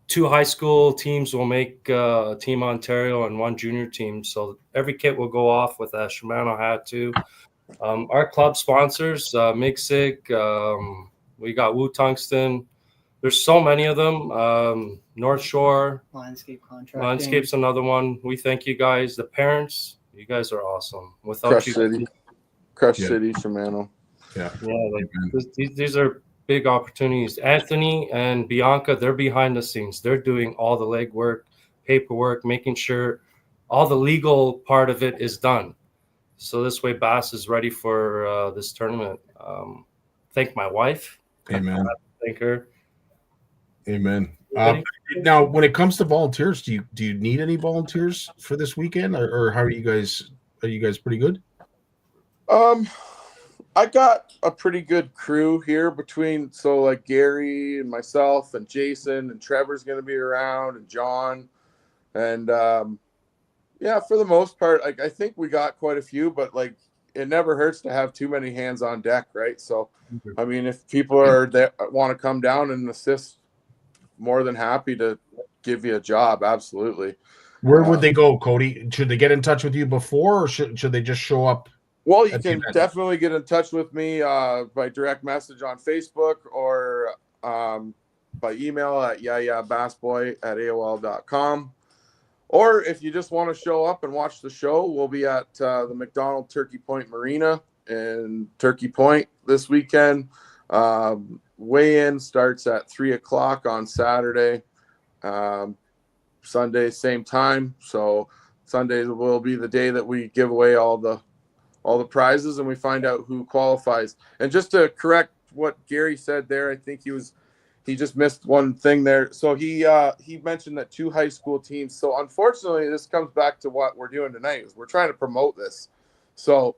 2 high school teams will make Team Ontario and 1 junior team. So every kit will go off with a Shimano hat too. Our club sponsors, Migsig, we got Wu Tungsten. There's so many of them. North Shore, Landscape Contracting. Landscape's another one. We thank you guys. The parents, you guys are awesome. Without Crush you, City, Shimano. Yeah. These are big opportunities. Anthony and Bianca, they're behind the scenes. They're doing all the legwork, paperwork, making sure all the legal part of it is done. So this way Bass is ready for this tournament. Thank my wife. Amen. Thank her. Amen. Now, when it comes to volunteers, do you need any volunteers for this weekend, or how are you guys? Are you guys pretty good? I got a pretty good crew here between Gary and myself and Jason, and Trevor's going to be around, and John, and yeah, for the most part, I think we got quite a few, but it never hurts to have too many hands on deck, right? So, I mean, if people are that want to come down and assist, more than happy to give you a job. Absolutely. Where would they go, Cody? Should they get in touch with you before, or should they just show up? Well, you can definitely get in touch with me by direct message on Facebook, or by email at bassboy@aol.com. Or if you just want to show up and watch the show, we'll be at the McDonald Turkey Point Marina in Turkey Point this weekend. Weigh-in starts at 3:00 on Saturday. Sunday, same time. So Sunday will be the day that we give away all the prizes, and we find out who qualifies. And just to correct what Gary said there. I think he just missed one thing there. So he mentioned that 2 high school teams. So unfortunately, this comes back to what we're doing tonight is we're trying to promote this. So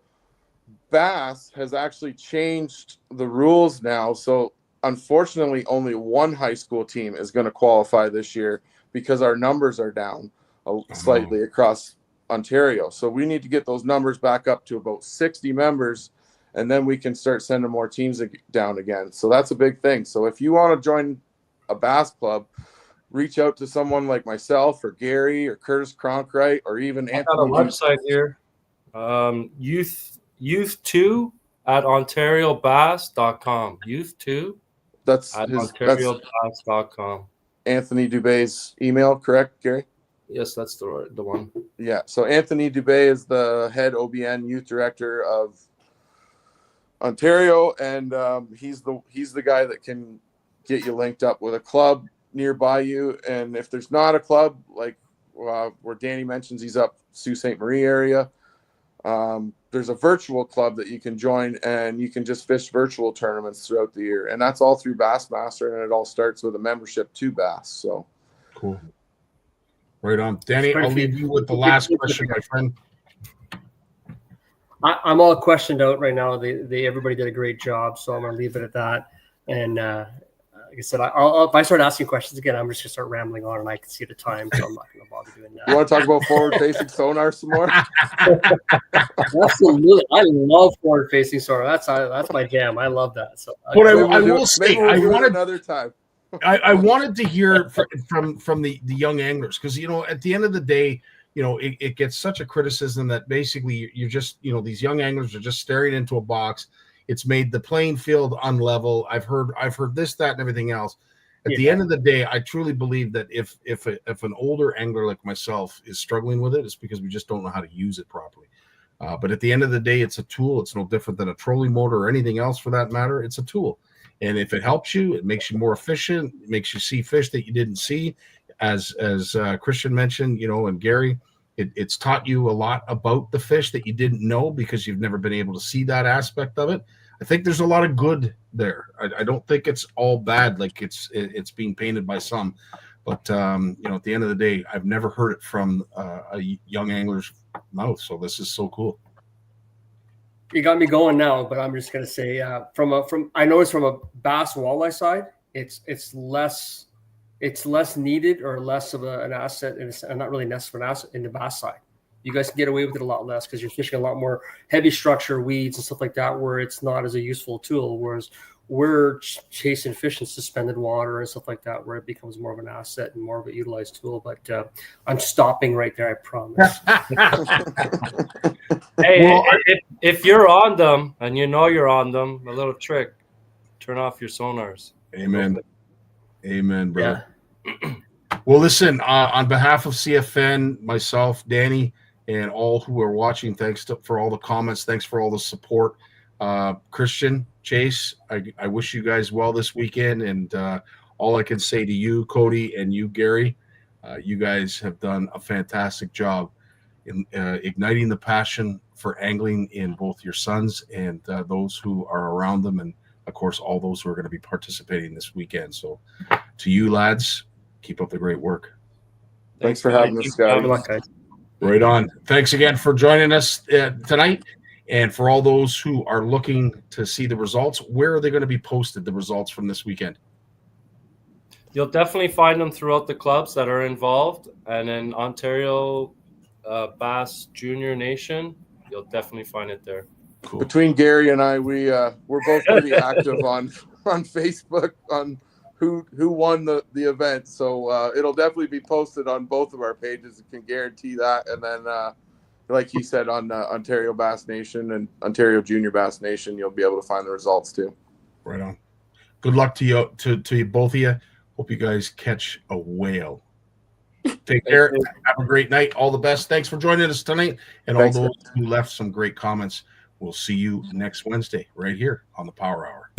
Bass has actually changed the rules now. So unfortunately, only 1 high school team is going to qualify this year because our numbers are down slightly across Ontario. So we need to get those numbers back up to about 60 members, and then we can start sending more teams down again. So that's a big thing. So if you want to join a bass club, reach out to someone like myself or Gary or Curtis Cronkright or even I got a website here. Youth2 at OntarioBass.com. Youth2 that's at his, OntarioBass.com. Anthony Dubé's email, correct, Gary? Yes, that's the one. Yeah. So Anthony Dubé is the head OBN youth director of Ontario, and he's the guy that can get you linked up with a club nearby you. And if there's not a club, like where Danny mentions he's up Sault Ste. Marie area, there's a virtual club that you can join, and you can just fish virtual tournaments throughout the year. And that's all through Bassmaster, and it all starts with a membership to Bass. So cool. Right on. Danny, I'll leave you with the last question, my friend. I'm all questioned out right now. Everybody did a great job, so I'm going to leave it at that. And like I said, if I start asking questions again, I'm just going to start rambling on, and I can see the time, so I'm not going to bother doing that. You want to talk about forward-facing sonar some more? Absolutely, I love forward-facing sonar. That's my jam. I love that. So, but I will say, I wanted another time. I wanted to hear from the young anglers, because at the end of the day, it gets such a criticism that basically you're just these young anglers are just staring into a box. It's made the playing field unlevel. I've heard this, that, and everything else. At the end of the day, I truly believe that if an older angler like myself is struggling with it, it's because we just don't know how to use it properly. But at the end of the day, it's a tool. It's no different than a trolling motor or anything else for that matter. It's a tool. And if it helps you, it makes you more efficient. It makes you see fish that you didn't see. As Christian mentioned, and Gary, it's taught you a lot about the fish that you didn't know because you've never been able to see that aspect of it. I think there's a lot of good there. I don't think it's all bad like it's being painted by some. But at the end of the day, I've never heard it from a young angler's mouth. So this is so cool. You got me going now, but I'm just gonna say I noticed from a bass walleye side, it's less needed or less of an asset, and not really necessary an asset in the bass side. You guys can get away with it a lot less because you're fishing a lot more heavy structure, weeds and stuff like that, where it's not as a useful tool. Whereas we're chasing fish in suspended water and stuff like that, where it becomes more of an asset and more of a utilized tool. But I'm stopping right there, I promise. Hey, if you're on them and you're on them, a little trick: turn off your sonars. Amen. Amen, brother. Yeah. Well, listen, on behalf of CFN, myself, Danny, and all who are watching, thanks for all the comments. Thanks for all the support. Christian, Chase, I wish you guys well this weekend. And all I can say to you, Cody, and you, Gary, you guys have done a fantastic job in igniting the passion for angling in both your sons and those who are around them. And, of course, all those who are going to be participating this weekend. So to you, lads, keep up the great work. Thanks for having us, guys. Right on. Thanks again for joining us tonight. And for all those who are looking to see the results, where are they going to be posted, the results from this weekend? You'll definitely find them throughout the clubs that are involved. And in Ontario Bass Junior Nation, you'll definitely find it there. Cool. Between Gary and I, we're both pretty active on Facebook on who won the event. So it'll definitely be posted on both of our pages. I can guarantee that. And then, like he said, on Ontario Bass Nation and Ontario Junior Bass Nation, you'll be able to find the results too. Right on. Good luck to you, to both of you. Hope you guys catch a whale. Take care. Have a great night. All the best. Thanks for joining us tonight. And all those who left some great comments. We'll see you next Wednesday right here on the Power Hour.